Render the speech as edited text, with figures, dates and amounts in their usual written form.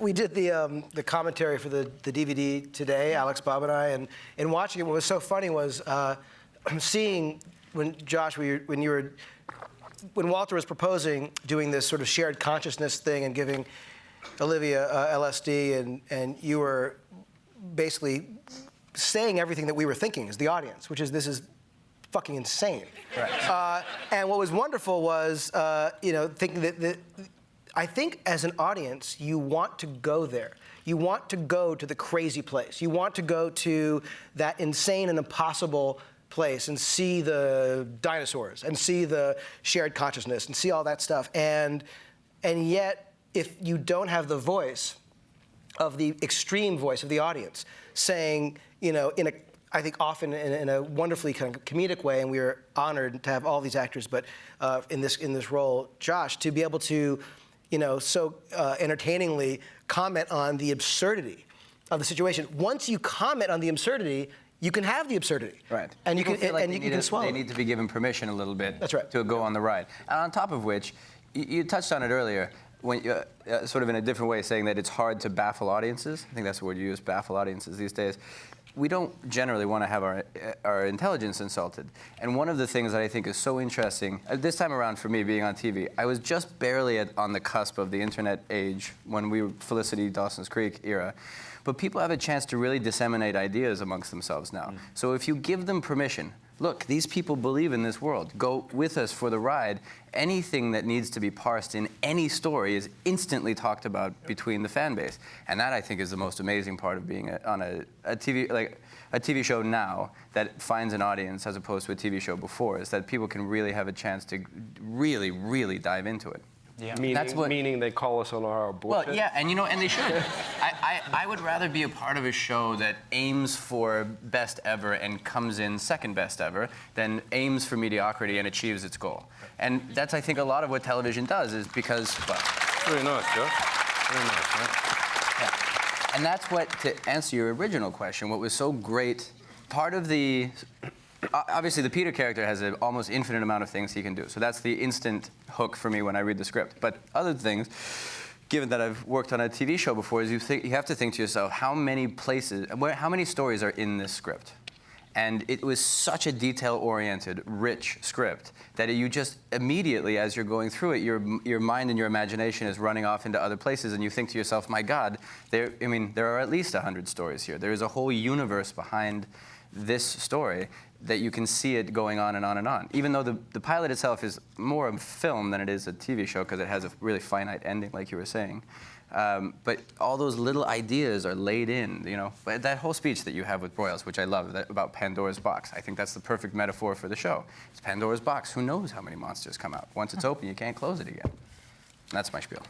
We did the commentary for the DVD today, Alex, Bob, and I, and in watching it, what was so funny was seeing when Josh, when Walter was proposing doing this sort of shared consciousness thing and giving Olivia LSD, and you were basically saying everything that we were thinking as the audience, which is this is fucking insane. Right. And what was wonderful was, thinking that I think as an audience, you want to go there. You want to go to the crazy place. You want to go to that insane and impossible place and see the dinosaurs and see the shared consciousness and see all that stuff. And yet, if you don't have the voice of the extreme voice of the audience saying, I think often in a wonderfully kind of comedic way, and we are honored to have all these actors, but in this role, Josh, to be able to, so entertainingly comment on the absurdity of the situation. Once you comment on the absurdity, you can have the absurdity. Right. And you can swallow. They need to be given permission a little bit. That's right. To go on the ride. And on top of which, you touched on it earlier, when sort of in a different way, saying that it's hard to baffle audiences. I think that's the word you use, baffle audiences these days. We don't generally want to have our intelligence insulted. And one of the things that I think is so interesting, this time around for me being on TV, I was just barely on the cusp of the internet age when we were Felicity Dawson's Creek era. But people have a chance to really disseminate ideas amongst themselves now. So if you give them permission, look, these people believe in this world. Go with us for the ride. Anything that needs to be parsed in any story is instantly talked about between the fan base. And that, I think, is the most amazing part of being on a TV show now that finds an audience as opposed to a TV show before, is that people can really have a chance to really, really dive into it. Yeah. Meaning they call us on our bullshit? Well, yeah, and and they should. I would rather be a part of a show that aims for best ever and comes in second best ever than aims for mediocrity and achieves its goal. And that's, I think, a lot of what television does, is because, well... Very nice, Joe. Very nice, man. Yeah. And that's what, to answer your original question, what was so great, part of the... Obviously, the Peter character has an almost infinite amount of things he can do. So that's the instant hook for me when I read the script. But other things, given that I've worked on a TV show before, is you have to think to yourself, how many stories are in this script? And it was such a detail-oriented, rich script that you just immediately, as you're going through it, your mind and your imagination is running off into other places, and you think to yourself, my God, there are at least 100 stories here. There is a whole universe behind this story that you can see it going on and on and on. Even though the pilot itself is more of film than it is a TV show, because it has a really finite ending, like you were saying. But all those little ideas are laid in, But that whole speech that you have with Broyles, which I love, about Pandora's box, I think that's the perfect metaphor for the show. It's Pandora's box. Who knows how many monsters come out? Once it's open, you can't close it again. And that's my spiel.